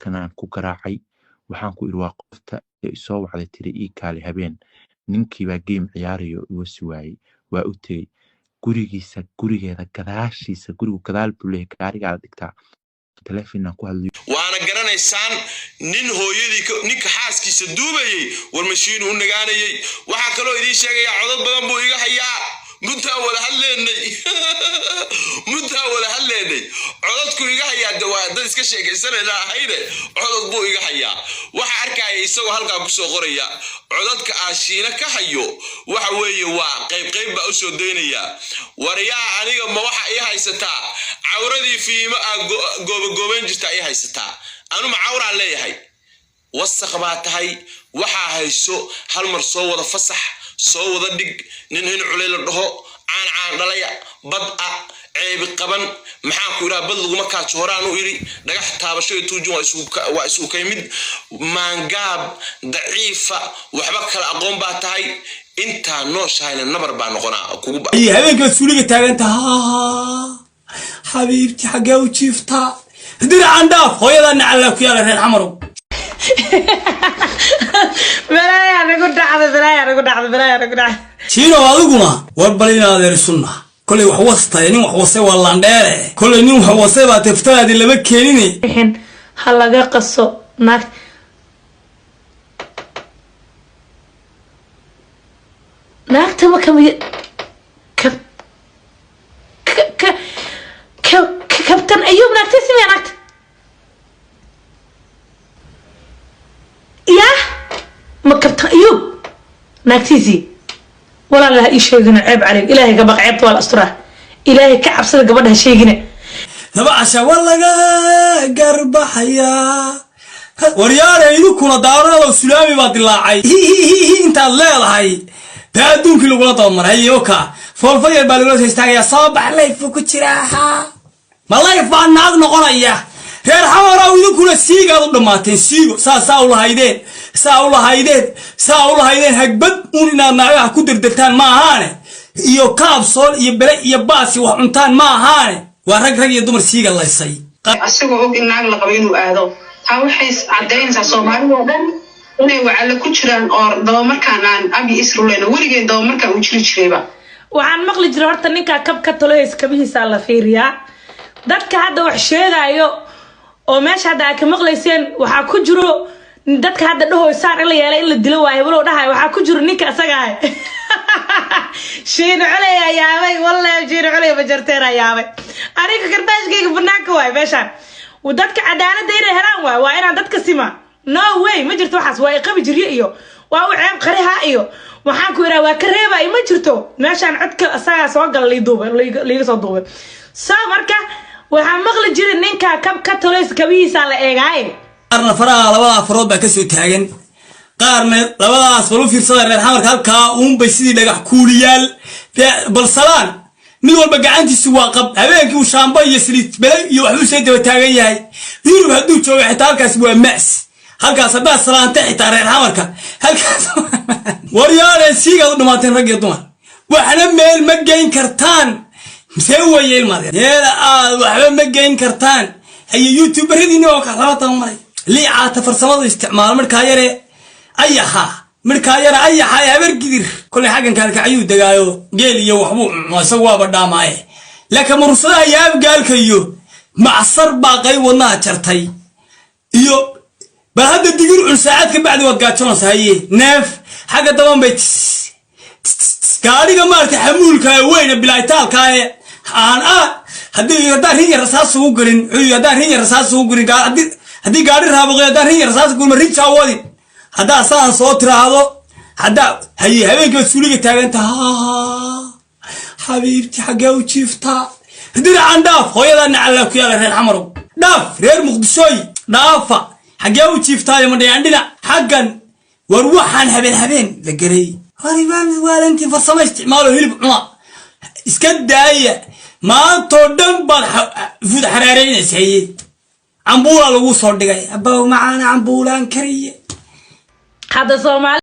kanaan ku garaacay waxaan ku iri waa qofta soo wacday tiri ii kaali habeen ninkii baa game ciyaarayo iga suwaayay waa u tegey gurigeeda gadaashiisa gurigu gadaal buu leeyahay gaarigaa la dhigtaa telefonaan ku hadlayo waana garanaysaan nin hooyadii ninka xaaskiisa duubayay war mashiin u nagaanayay waxa kale oo idin sheegaya codad badan buu iga hayaa muddaa wada hadleynay codadku iga hayaa dad iska sheekaysanayna ahayde codad buu iga hayaa waxa arkaya isagoo halkaa ku soo qoraya codadka aashiina ka hayo waxa weeye waa qayb baa u soo deynaya waryaa aniga ma waxa ay haysataa cawradii fiima goobayn jirta ay haysataa anu ma cawraan leeyahay wasakh baa tahay waxa hayso hal mar soo wada fasax soo wada dhig nin culeyl dhaho aan dhalaya bad ceeb qaban maxaa ku iraa bad laguma kaajo horaan u iri dhagax taabasho iyo tuujin waa isu kaymid maangaab daciifa waxba kala aqoon baa tahay inta nooshayna nabar baa noqonaa kugu baa habeenka suuliga taaganta حبيبتي حاجة وشيفتها هدير عندها خويا أنا على كيا لهن عمرو بلايا أنا قد عاد شينو هذوكما وربلينا هذا السنة كل وحوسته يعني وحوسه والله نداره كل يوم وحوسه بتفتح هذه اللي بكيني الحين هلا جا قصو ناك تبى كابتن أيوب ناك تسمع ناك يا ما كابتن أيوب ناك تيزي ولا لا إيش يجينا عيب عليك إلهي قبق عيبت ولا أسرع إلهي كعب صدق قبلها شيء جينا تبع عشا والله قرب حياة وريانا يدوكونا دارنا لو سلامي بعد الله عاي انت الليل هاي تادون كيلو قلطة عمر هاي يوكا فولفير بالغلوس يستاقيا صابح ليفو كتراها ما ليفان ناق نقرأيه reer xawara idinku siiga u dhamaatay siigo saa u lahaydeen hagbad inaad naagaha ku dirdirtaan ma ahaane iyo kaabsool iyo bere iyo baasi wax cuntaan ma ahaane waa rag iyo dumar siiga laysay asagoo og in naag la qabo inuu aado taa waxay cadeynaysaa Soomaalidu oo dhan inay wacala ku jiraan oo daba markaan aan abi Israa'iil warigeed daba markaan u jirayba waxaan maqli jiray horta ninka kabka toloys kabihiisa la fiiriyaa dadka hadda wax sheegayo oo meesha hadda ay ka maqlayseen waxa ku jiro dadka hadda dhaho saar in la yeelay in la dilo waayo walow dhahay waxa ku jiro ninka asaga ah shiin culay ayaabay wallahi shiin culay bajarteen ayaabay aniga karbaashkayga banaanka waay meeshan wadadka cadaaladda inay helaan waa inaan dadka sima no way ma jirto waxaas waa qabi jiriyo iyo waa u ceeb qariha iyo waxaan ku iraa waa ka reebay ma jirto meeshan codka asaga soo gal liiga soo duubay soo marka waxaan maqli jiray ninka kabka toloys kabihiisa la eegay qarna faraha labada farood baa ka soo taagan qaarna labadaas wal u fiirsada reer xamarka halka bay sidii dhagax kuuliyaal balsalaan mid walba gacantiisu waa qab habeenkii uu shaamba iyo saliid belay iyo wax uu soo daba taagan yahay yurub haduu joogo xitaa halkaas waa maas halkaas baa salaanta xitaa reer xamarka halkaas waryaale siiga u dhamaatay rag iyo dumar waxna meel ma geyn kartaan مسوي الماضي يا وحبا ما جاين كرتان هي يوتيوبريدي نو كخلطه مري لي عاطفر سماد استعمال مركايره ايها مركايره ايها يا برقدير كل حاجه كان كعيو دغايو جيل iyo waxbu ma sawa badhaamaay laakiin mursada yaab gaalkayo macasar baaqay wadnaha jartay iyo bal hada digir ul saacad ka bacdi wad gaajoonaysa haye neef xaga daban bay gaariga maarta xamuulka weyn bilaaytaalka haddii riya rasaas ugu galin riya rasaas ugu galin haddii gaari raabaqay riya rasaas ugu marin jaawadi hadaa saan soo tiraado hadaa habeenka suuliga taaganta حبيبتي حاجة وشيفتها هدير عندها خويا أنا على كيا لهن عمرو داف غير مقدسوي دافا حاجة وشيفتها يا مدي عندنا حقا وروح عن هبين ذكري هاريبان والنتي فرصة استعماله هلب عما اسكت هي ما تودن بعد فود حرارين سيء عمبولا لو صار دقاي أبو معانا عمبولان كريه هذا صومال